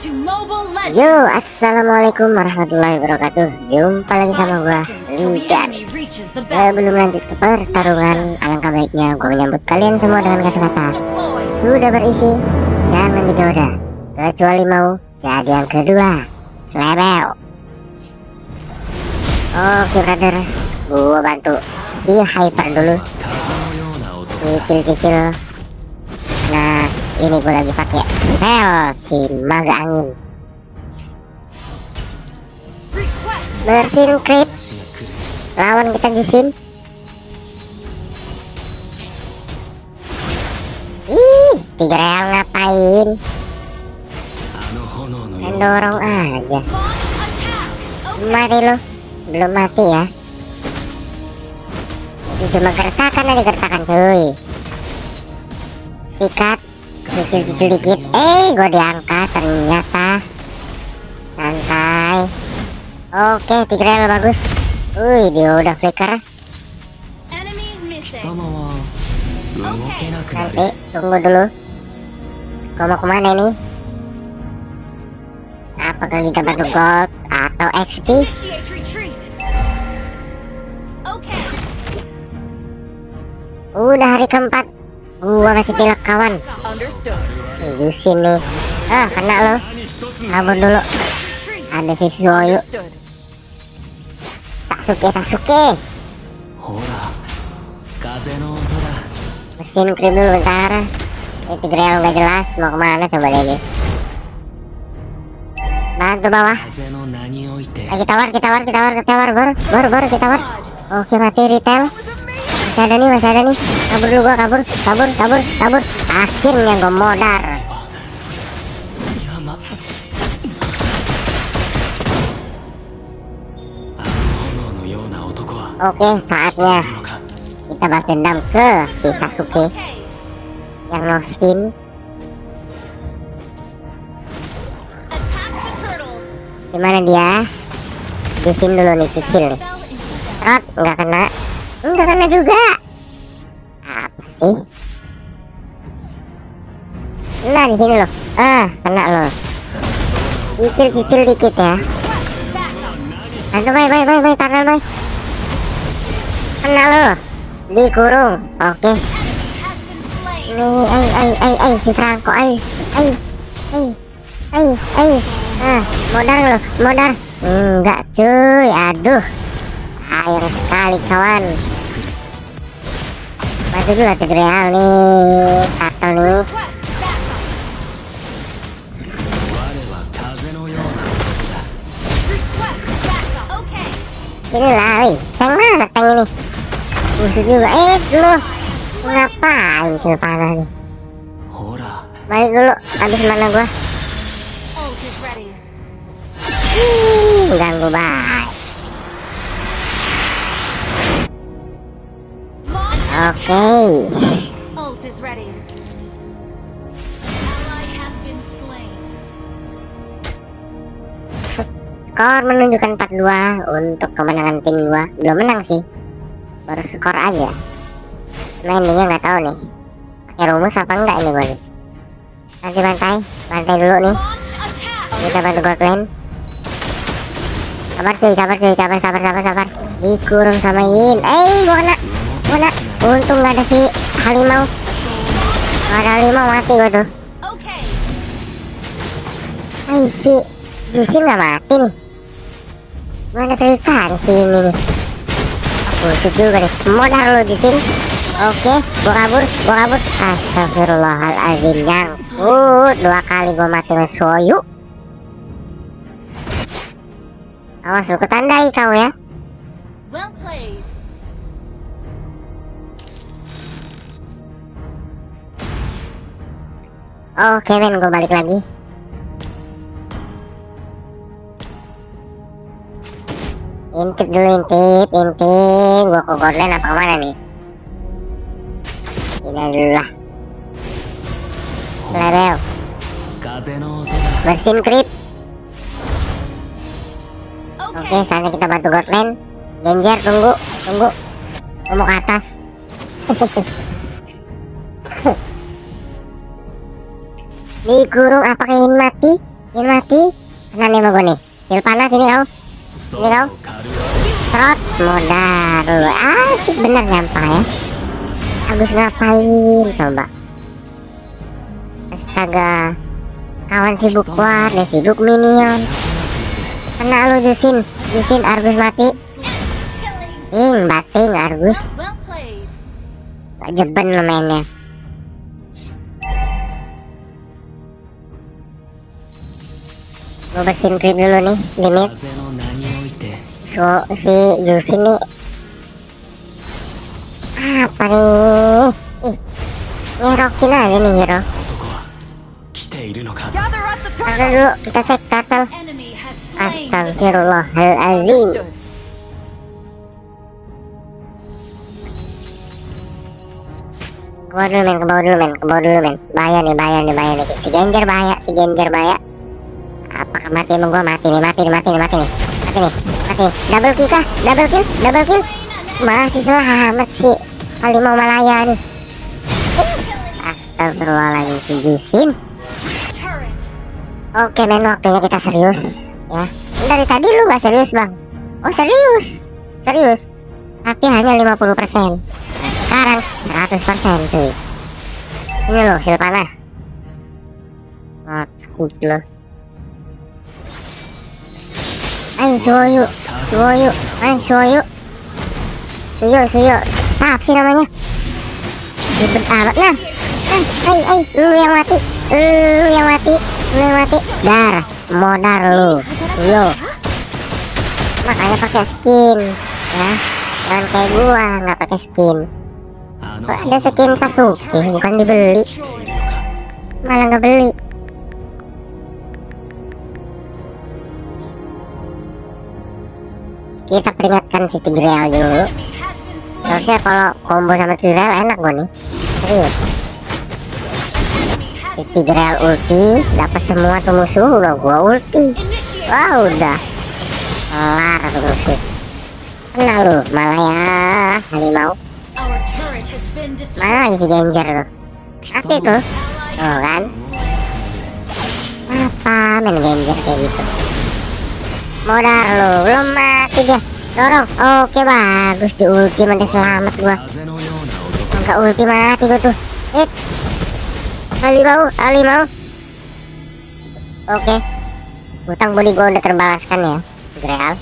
Yo, assalamualaikum warahmatullahi wabarakatuh. Jumpa lagi sama gua Ligan. Sebelum lanjut ke pertarungan, alangkah baiknya gua menyambut kalian semua dengan kata-kata sudah berisi, jangan digoda, kecuali mau jadi yang kedua. Slebel. Oke brother, gua bantu si Hyper dulu, kecil-kecil. Nah, ini gue lagi pakai Vel, si Naga Angin. Bersin creep, lawan kita Jusin. Ih, tiga real ngapain? Mendorong aja. Mati lo, belum mati ya? Ini cuma gertakan aja, gertakan cuy. Sikat, cicil-cicil dikit. Gue diangkat ternyata. Santai. Oke, 3 real bagus. Wih, dia udah flicker. Nanti tunggu dulu. Kau mau kemana ini? Apakah kita bantu gold atau XP? Udah hari keempat, gua masih pilek kawan. Di sini. Kena lo. Kabur dulu. Ada si Soyu. Sasuke. Mesin creep dulu bentar. Ini 3 real nggak jelas. Mau kemana coba deh ini. Bantu bawah. Kita war. Bor, kita war. Oke, mati retail. Masih ada nih. Kabur dulu gua, kabur. Akhirnya gua modar. Oke, saatnya kita balas dendam ke si Sasuke yang no skin. Gimana dia? Jusin dulu nih, kecil nih. Rot, nggak kena juga. Apa sih? Nah, di sini loh. Kena loh. Cicil dikit ya. Bantu bay, tahan bay. Kena loh. Dikurung. Oke. Nih, si Franco, modar. Enggak cuy, aduh. Air sekali kawan. Bantu dulu 3 real nih, turtle nih. Ini lah, tank mana tank ini? Musuh juga, lu ngapain sih panah nih? Balik dulu, habis mana gua? Ganggu baik. Oke. Skor menunjukkan 4-2 untuk kemenangan tim gua. Belum menang sih, baru skor aja. Mainnya nggak tahu nih pakai rumus apa enggak ini gua nih. Nanti bantai dulu nih. Kita bantu gold lane. Sabar. Dikurung sama Yin. Gua kena. Untung nggak ada si harimau. Nggak ada harimau, mati gua tuh. Si Jusin nggak mati nih. Mana cerita di sini nih. Busuk juga nih. Modal lo Jusin. Oke, gua kabur. Astagfirullahaladzim, nyangkut 2 kali gua mati sama Soyu. Awas lu ketandai kau ya. Oke men, gue balik lagi. Intip dulu. Gue ke gold lane apa kemana nih? Ini dulu lah. Level bersin creep. Oke, saatnya kita bantu gold lane. Genjer, tunggu. Gue mau ke atas. Dikurung, apakah ingin mati? Ini mati. Kena nih sama gue nih. Heal panas ini kau. Ini kau. Serot. Modar lu. Asik bener nyampah ya. Agus ngapain coba. Astaga. Kawan sibuk kuat, dia sibuk minion. Kena lu Jusin. Jusin Argus mati. Bating Argus. Gak jeben lu mainnya. Gue bersihin creep dulu nih, limit. So, si Jusin nih apa nih? Ngerokin aja nih hero. Turtle dulu, kita cek turtle. Astagfirullahaladzim. Ke bawah dulu men. Bahaya nih. Si Genjer bahaya. Apakah mati emang gua? Mati nih. Double kill kah? Double kill. Masih selamat sih. Halimau Malaya nih. Astagfirullahaladzim si Jusin. Oke men, waktunya kita serius ya. Dari tadi lu gak serius bang. Oh serius. Tapi hanya 50%. Nah, sekarang 100% cuy. Ini loh heal panah. Good loh. Ayo Suyo. Sap sih namanya. Ribet amat nah. Lu yang mati. Dar, modar lu. Makanya pakai skin ya. Jangan kayak gua nggak pakai skin. Kok ada skin Sasuke bukan dibeli, malah nggak beli. Kita peringatkan si Tigreal dulu. Harusnya kalau combo sama Tigreal enak gua nih. Serius. Si Tigreal ulti, dapat semua tuh musuh, udah gua ulti. Wah udah kelar tuh musuh. Kena lu, malah ya halimau. Mana lagi si Genjer tuh? Mati tuh. Oh kan? Apa main Genjer kayak gitu? Modar lu, belum mati dia. Dorong. Oke bagus, di ulti mati selamat gua. Enggak ulti mati gua tuh. Halimau. Oke. Hutang budi gua udah terbalaskan ya, Greal.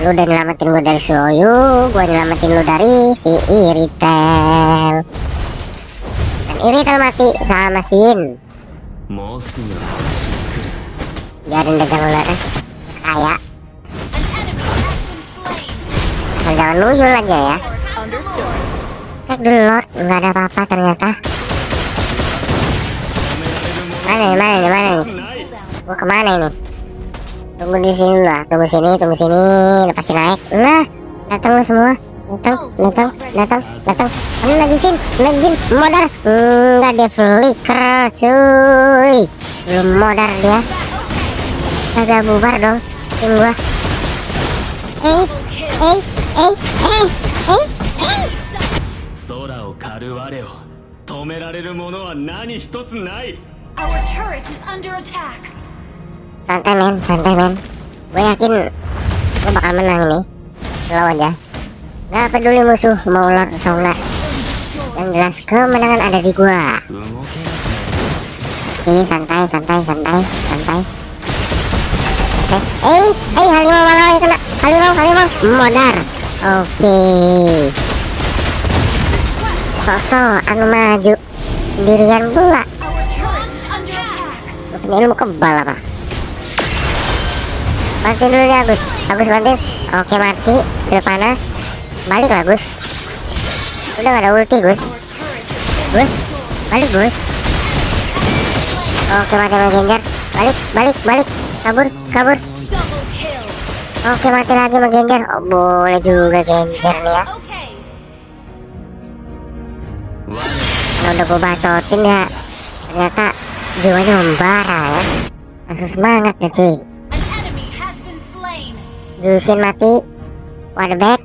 Lu udah nyelamatin gua dari Suyo, gua nyelamatin lu dari si Iritel. Dan Iritel mati sama Sin. Biarin dagang ularnya kaya. Asal jangan nuyul aja ya. Cek dulu Lord, nggak ada apa-apa ternyata. Mana nih? Gua kemana ini? Tunggu di sini dulu lah. Tunggu sini. Lepasin naik. Nah, datang lu semua. Datang. Ini lagi Sin, modar. Enggak dia flicker, cuy. Belum modar dia. Agak bubar dong tim gua. Santai men. Gue yakin gue bakal menang ini. Slow aja. Gak peduli musuh mau lord atau enggak. Yang jelas kemenangan ada di gua. Oke, santai. Halimau malah kena. Halimau modar. Oke. Kosong anu maju dirian pula. Ilmu kebal apa? Bantuin dulu ya Agus bantuin. Oke mati. Sudah panas. Balik lah Gus. Udah gak ada ulti Gus. Balik Gus. Oke mati sama Genjer. Balik. Kabur. Oke mati lagi sama Genjer. Oh boleh juga Genjer nih ya. Kalau udah gue bacotin ya, ternyata jiwanya membara ya. Langsung semangat ya cuy. Jusin mati. Water back.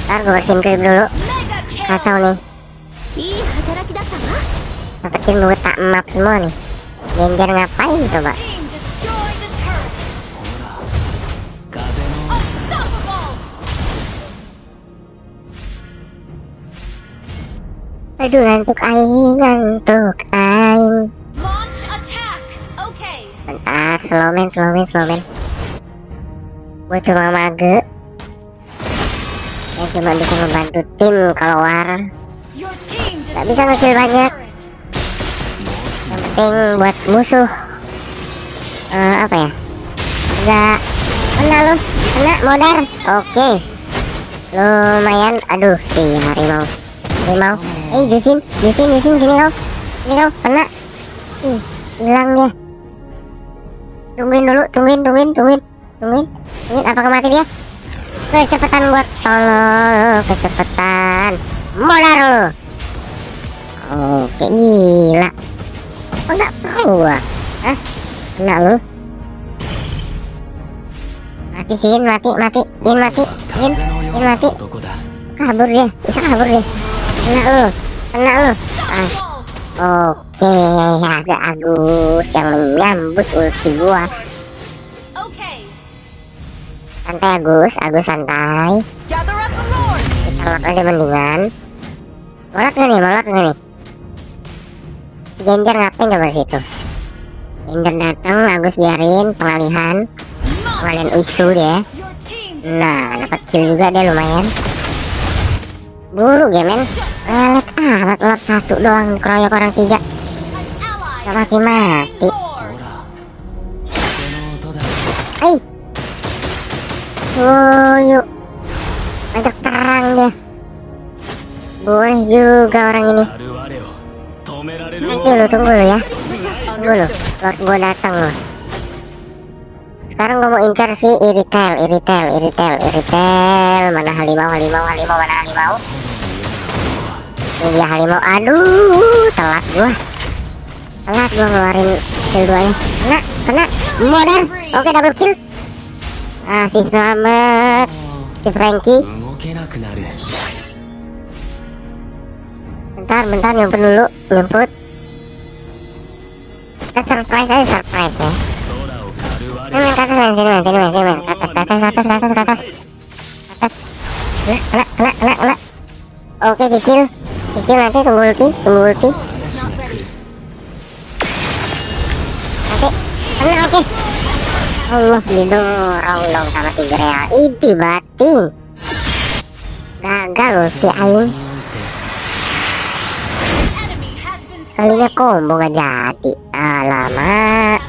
Ntar gue bersihin creep dulu. Kacau nih. Dapetin gue tak map semua nih. Genjar ngapain coba? Aduh, ngantuk aing, ngantuk aing. Bentar, slow man. Gue cuma mage yang cuma bisa membantu tim keluar. Gak bisa ngekill banyak. Yang penting buat musuh apa ya? Enggak kena lu, kena modar. Oke, lumayan. Aduh, si harimau. Jusin sini kau kena. Hilang dia. Tungguin dulu, tungguin. Apakah mati dia? Kecepatan buat tolol, kecepatan. Modar lu. Oke, gila. Oh, nggak tahu gua. Hah? Kena lu. Mati sih, mati. Kabur dia, bisa kabur dia. Kena lu. Oke, ada Agus yang menyambut ulti gua. Santai Agus santai. Kita lock aja mendingan. Molak nggak nih? Si Genjar ngapain coba situ? Genjar datang, Agus biarin pengalihan isu dia. Nah, dapat kill juga dia lumayan. Buru gemen. Lelet amat, lap satu doang keroyok orang 3. Gak mati. Yuk ajak perang dia. Boleh juga orang ini. Nanti lu tunggu lu ya. Lord gua datang lu. Sekarang gua mau incar si Iritel. Mana halimau. Ini dia halimau. Aduh, telat gua ngeluarin kill 2 nya. Kena modar. Oke, double kill. Si selamat si Frankie. Bentar nyumput. Kita surprise ya. Ini main ke atas. Kena. Oke, cicil nanti tunggu ulti. Nanti kena. Oke. Allah, didorong dong sama Tigreal. Ini bating. Gagal ulti aing. Kalinya combo gak jadi. Alamak.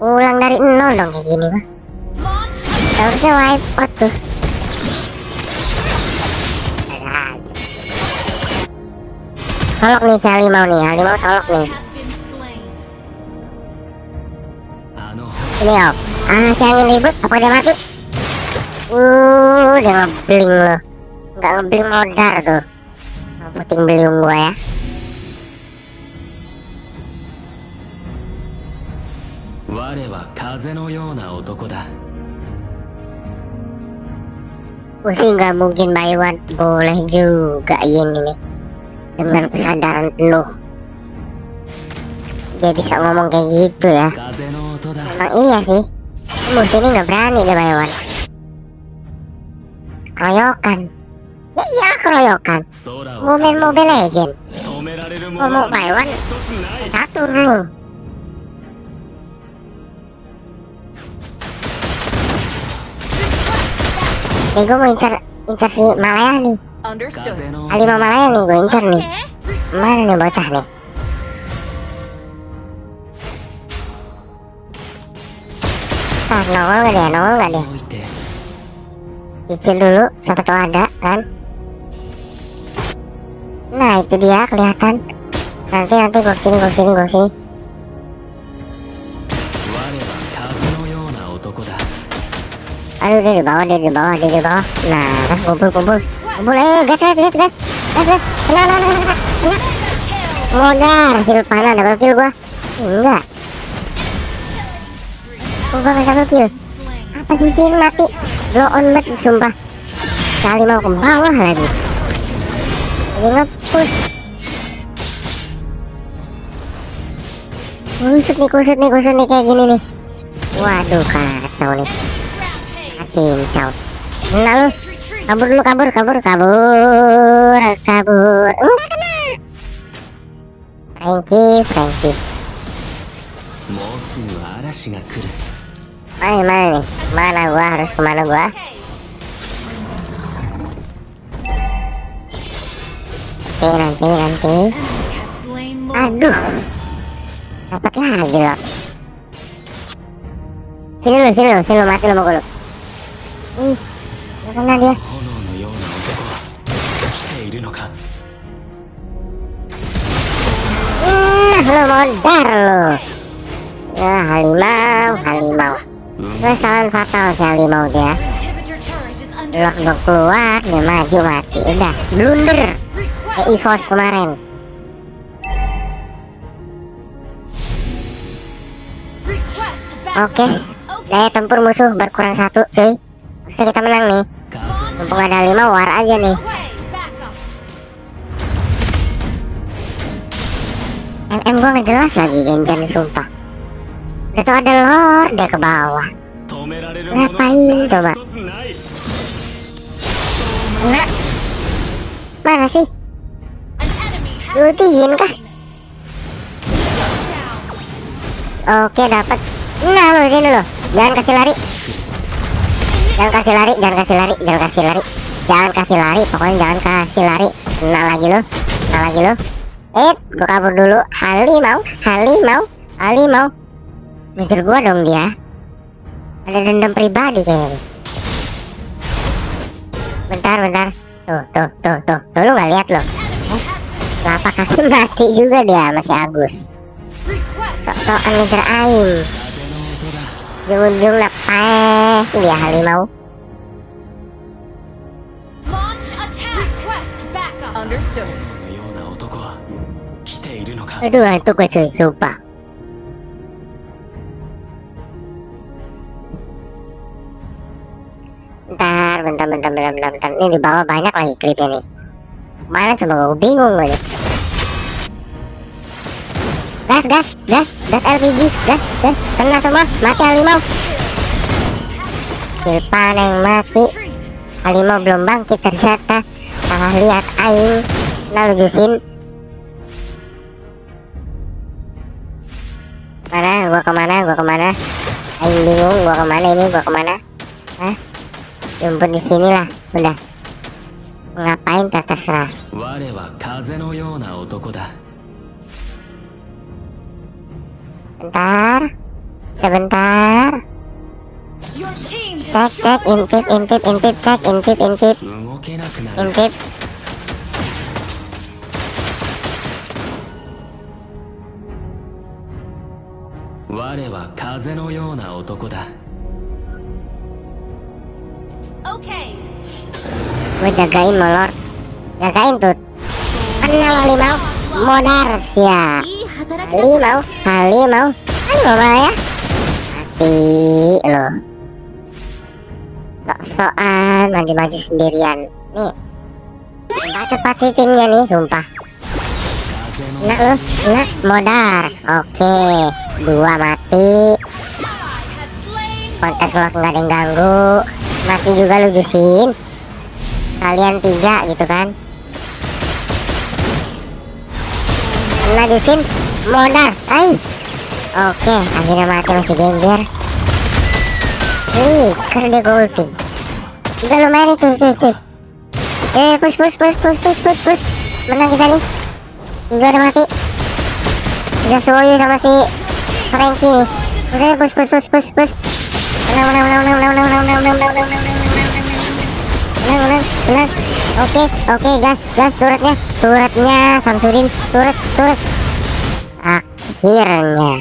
Ulang dari 0 dong kayak gini mah. Harusnya wipe out tuh. Tolok nih si halimau tolok nih. Ini om. Si angin ribut, apa dia mati? Dia ngebling loh. Nggak ngebling modar tuh. Puting beliung gua ya. Pusing nggak mungkin buy one. Boleh juga ini nih. Dengan kesadaran penuh. Dia bisa ngomong kayak gitu ya. Emang iya sih. Musuh ini nggak berani dia buy one. Keroyokan. Ya iya keroyokan. Mobile Legend. Mau buy one catur lu. Gue mau incar si Malaya nih. Halimau Malaya nih gue incar nih. Mana nih bocah nih? Nongol gak deh? Cicil dulu, siapa tahu ada kan? Nah itu dia kelihatan. Nanti gue kesini. Aduh, dia di bawah. Nah, kumpul. Gas. Kena. Modar, kill panah, double kill gua. Enggak. Gua gak double kill. Apa sih sih mati? Blow on bat, sumpah. Kali mau ke bawah lagi. Ini nge-push. Kusut nih kayak gini nih. Waduh, kacau nih. Cincau. Nah lu, kabur dulu, kabur. Enggak kena. Frankie. Mana nih? Mana gua harus kemana gua? Nanti. Aduh, dapat lagi loh. Sini lu mati lu mau gue lu. Ih, gak kena dia. Lu modar lu. Ya halimau. Kesalahan fatal si halimau dia. Lock gue keluar, dia maju mati. Udah, blunder. Kayak EVOS kemarin. Oke, daya tempur musuh berkurang 1 cuy. Bisa kita menang nih. Mumpung ada 5 war aja nih. Gua nggak jelas lagi Genjar nih sumpah. Udah tuh ada Lord dia ke bawah. Ngapain coba? Nah, mana sih? Diultiin kah? Oke, dapat. Nah lo sini lo, jangan kasih lari, pokoknya jangan kasih lari. Kena lagi lo. Gua kabur dulu. Halimau ngejar gua dong dia. Ada dendam pribadi kayaknya. Bentar. Tuh lu nggak lihat lo? Lapak kaki mati juga dia masih Agus. Sok-sokan ngejar aing. Ujung lepas dia halimau. Aduh, itu gue cuy, sumpah. Bentar. Ini di bawah banyak lagi klipnya nih. Mana coba gue bingung gue. Gas LPG, gas. Kena semua, mati halimau. Silpan yang mati. Halimau belum bangkit ternyata. Salah lihat aing. Nah lu jusin. Gua kemana? Aing bingung, gua kemana? Hah? Jemput di sini lah, udah. Ngapain terserah. Sebentar. Cek, intip. Gue jagain molor. Jagain tuh. Kenal halimau. Modar sia. Halimau malah ya. Mati lo. Sok-sokan maju sendirian. Nih. Bacot-bacotinnya nih sumpah. Enak modar. Oke, 2 mati. Kontes lock nggak ada yang ganggu. Mati juga lu jusin. Kalian 3 gitu kan. Kena jusin modar. Oke, akhirnya mati masih Genjar. Karena dia ulti. Udah lumayan cuy. Push. Menang kita nih. 3 udah mati. Udah Suoyu sama si Frankie. Udah push. Menang. Oke, gas turretnya Samsudin, turret. Akhirnya